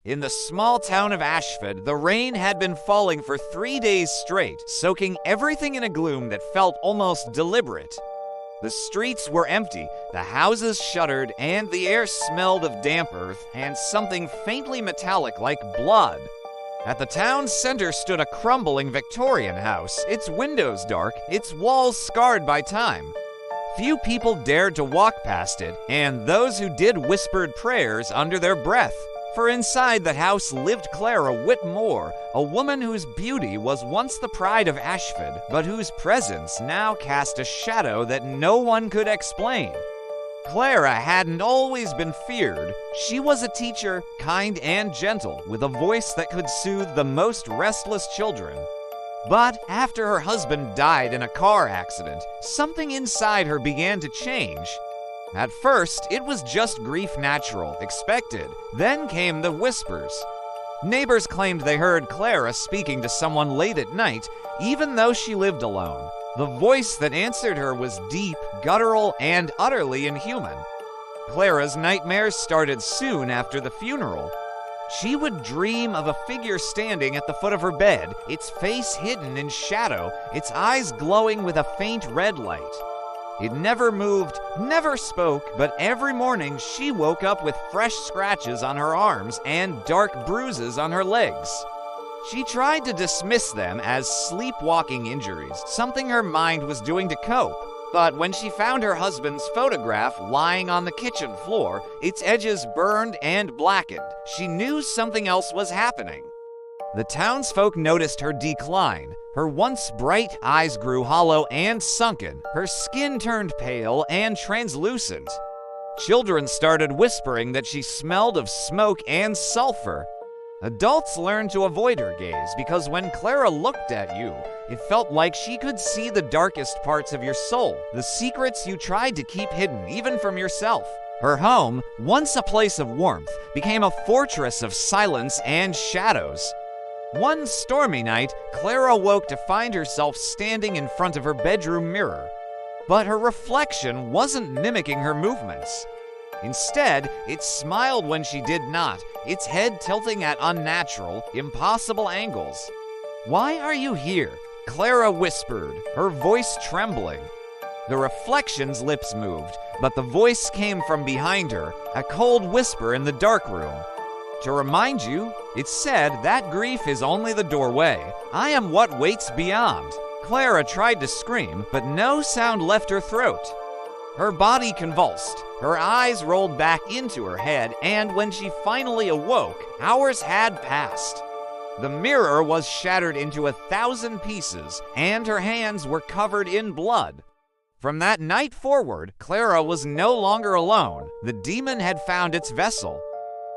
In the small town of Ashford, the rain had been falling for 3 days straight, soaking everything in a gloom that felt almost deliberate. The streets were empty, the houses shuttered, and the air smelled of damp earth and something faintly metallic like blood. At the town's center stood a crumbling Victorian house, its windows dark, its walls scarred by time. Few people dared to walk past it, and those who did whispered prayers under their breath. For inside the house lived Clara Whitmore, a woman whose beauty was once the pride of Ashford, but whose presence now cast a shadow that no one could explain. Clara hadn't always been feared. She was a teacher, kind and gentle, with a voice that could soothe the most restless children. But after her husband died in a car accident, something inside her began to change. At first, it was just grief natural, expected. Then came the whispers. Neighbors claimed they heard Clara speaking to someone late at night, even though she lived alone. The voice that answered her was deep, guttural, and utterly inhuman. Clara's nightmares started soon after the funeral. She would dream of a figure standing at the foot of her bed, its face hidden in shadow, its eyes glowing with a faint red light. It never moved, never spoke, but every morning she woke up with fresh scratches on her arms and dark bruises on her legs. She tried to dismiss them as sleepwalking injuries, something her mind was doing to cope. But when she found her husband's photograph lying on the kitchen floor, its edges burned and blackened, she knew something else was happening. The townsfolk noticed her decline. Her once bright eyes grew hollow and sunken. Her skin turned pale and translucent. Children started whispering that she smelled of smoke and sulfur. Adults learned to avoid her gaze because when Clara looked at you, it felt like she could see the darkest parts of your soul, the secrets you tried to keep hidden even from yourself. Her home, once a place of warmth, became a fortress of silence and shadows. One stormy night, Clara woke to find herself standing in front of her bedroom mirror. But her reflection wasn't mimicking her movements. Instead, it smiled when she did not, its head tilting at unnatural, impossible angles. "Why are you here?" Clara whispered, her voice trembling. The reflection's lips moved, but the voice came from behind her, a cold whisper in the dark room. "To remind you," it said, "that grief is only the doorway. I am what waits beyond." Clara tried to scream, but no sound left her throat. Her body convulsed, her eyes rolled back into her head, and when she finally awoke, hours had passed. The mirror was shattered into 1,000 pieces, and her hands were covered in blood. From that night forward, Clara was no longer alone. The demon had found its vessel.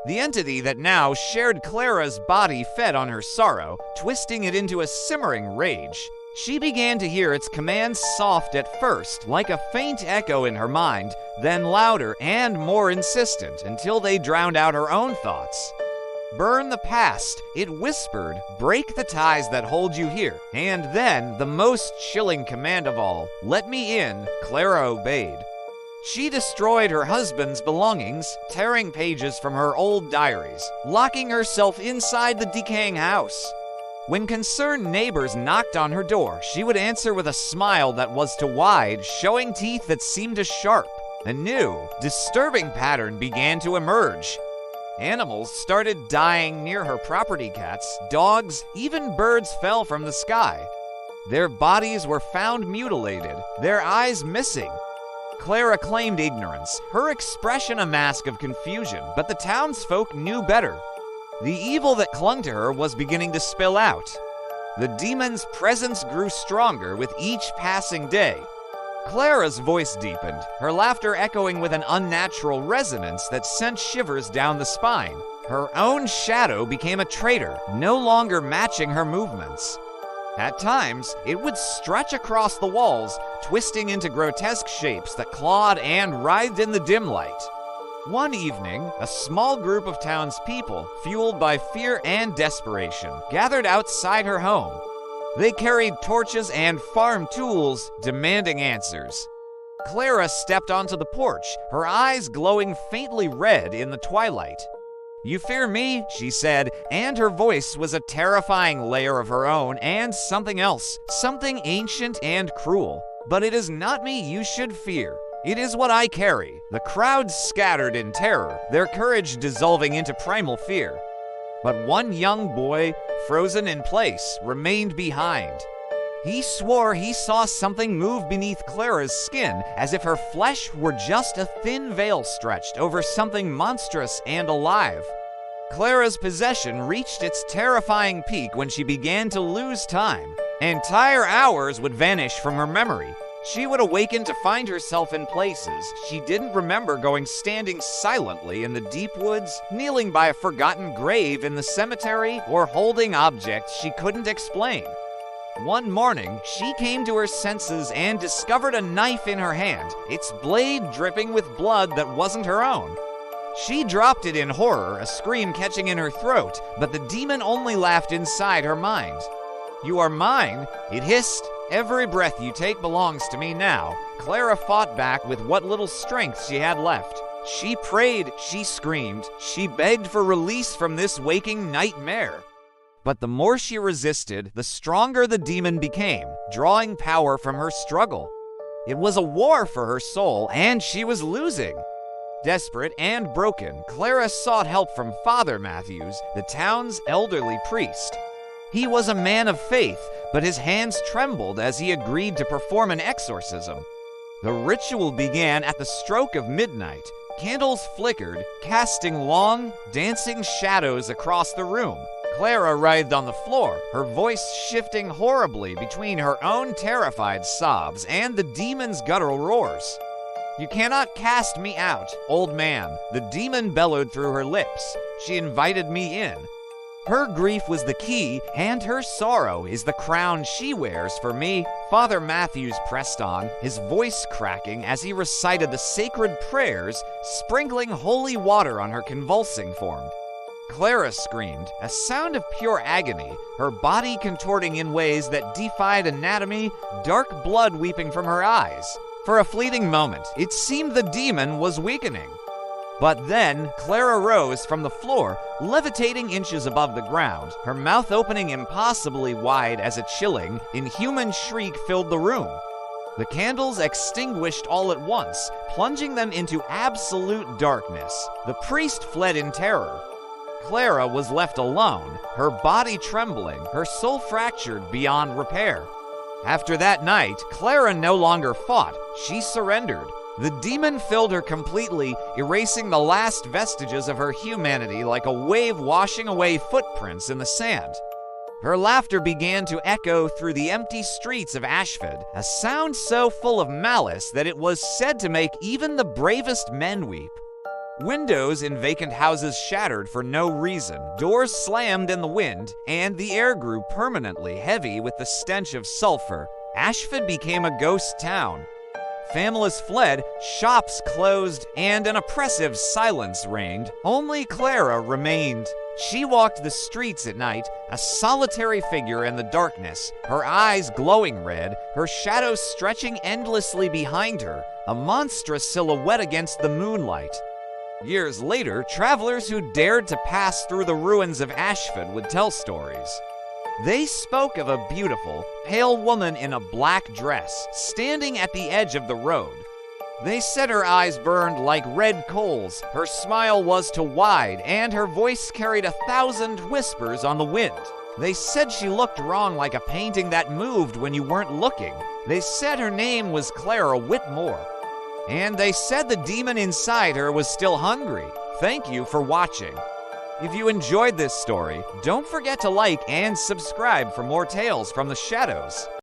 The entity that now shared Clara's body fed on her sorrow, twisting it into a simmering rage. She began to hear its commands soft at first, like a faint echo in her mind, then louder and more insistent until they drowned out her own thoughts. "Burn the past," it whispered, "break the ties that hold you here." And then, the most chilling command of all, "Let me in," Clara obeyed. She destroyed her husband's belongings, tearing pages from her old diaries, locking herself inside the decaying house. When concerned neighbors knocked on her door, she would answer with a smile that was too wide, showing teeth that seemed as sharp. A new, disturbing pattern began to emerge. Animals started dying near her property. Cats, dogs, even birds fell from the sky. Their bodies were found mutilated, their eyes missing. Clara claimed ignorance, her expression a mask of confusion, but the townsfolk knew better. The evil that clung to her was beginning to spill out. The demon's presence grew stronger with each passing day. Clara's voice deepened, her laughter echoing with an unnatural resonance that sent shivers down the spine. Her own shadow became a traitor, no longer matching her movements. At times, it would stretch across the walls, twisting into grotesque shapes that clawed and writhed in the dim light. One evening, a small group of townspeople, fueled by fear and desperation, gathered outside her home. They carried torches and farm tools, demanding answers. Clara stepped onto the porch, her eyes glowing faintly red in the twilight. "You fear me," she said, and her voice was a terrifying layer of her own and something else, something ancient and cruel. "But it is not me you should fear. It is what I carry." The crowd scattered in terror, their courage dissolving into primal fear. But one young boy, frozen in place, remained behind. He swore he saw something move beneath Clara's skin, as if her flesh were just a thin veil stretched over something monstrous and alive. Clara's possession reached its terrifying peak when she began to lose time. Entire hours would vanish from her memory. She would awaken to find herself in places she didn't remember going, standing silently in the deep woods, kneeling by a forgotten grave in the cemetery, or holding objects she couldn't explain. One morning, she came to her senses and discovered a knife in her hand, its blade dripping with blood that wasn't her own. She dropped it in horror, a scream catching in her throat, but the demon only laughed inside her mind. "You are mine," it hissed. "Every breath you take belongs to me now." Clara fought back with what little strength she had left. She prayed, she screamed, she begged for release from this waking nightmare. But the more she resisted, the stronger the demon became, drawing power from her struggle. It was a war for her soul, and she was losing. Desperate and broken, Clara sought help from Father Matthews, the town's elderly priest. He was a man of faith, but his hands trembled as he agreed to perform an exorcism. The ritual began at the stroke of midnight. Candles flickered, casting long, dancing shadows across the room. Clara writhed on the floor, her voice shifting horribly between her own terrified sobs and the demon's guttural roars. "You cannot cast me out, old man," the demon bellowed through her lips. She invited me in. Her grief was the key, and her sorrow is the crown she wears for me. Father Matthews pressed on, his voice cracking as he recited the sacred prayers, sprinkling holy water on her convulsing form. Clara screamed, a sound of pure agony, her body contorting in ways that defied anatomy, dark blood weeping from her eyes. For a fleeting moment, it seemed the demon was weakening. But then, Clara rose from the floor, levitating inches above the ground, her mouth opening impossibly wide as a chilling, inhuman shriek filled the room. The candles extinguished all at once, plunging them into absolute darkness. The priest fled in terror. Clara was left alone, her body trembling, her soul fractured beyond repair. After that night, Clara no longer fought, she surrendered. The demon filled her completely, erasing the last vestiges of her humanity like a wave washing away footprints in the sand. Her laughter began to echo through the empty streets of Ashford, a sound so full of malice that it was said to make even the bravest men weep. Windows in vacant houses shattered for no reason, doors slammed in the wind, and the air grew permanently heavy with the stench of sulfur. Ashford became a ghost town. Families fled, shops closed, and an oppressive silence reigned. Only Clara remained. She walked the streets at night, a solitary figure in the darkness, her eyes glowing red, her shadows stretching endlessly behind her, a monstrous silhouette against the moonlight. Years later, travelers who dared to pass through the ruins of Ashford would tell stories. They spoke of a beautiful, pale woman in a black dress, standing at the edge of the road. They said her eyes burned like red coals, her smile was too wide, and her voice carried 1,000 whispers on the wind. They said she looked wrong like a painting that moved when you weren't looking. They said her name was Clara Whitmore. And they said the demon inside her was still hungry. Thank you for watching. If you enjoyed this story, don't forget to like and subscribe for more tales from the shadows.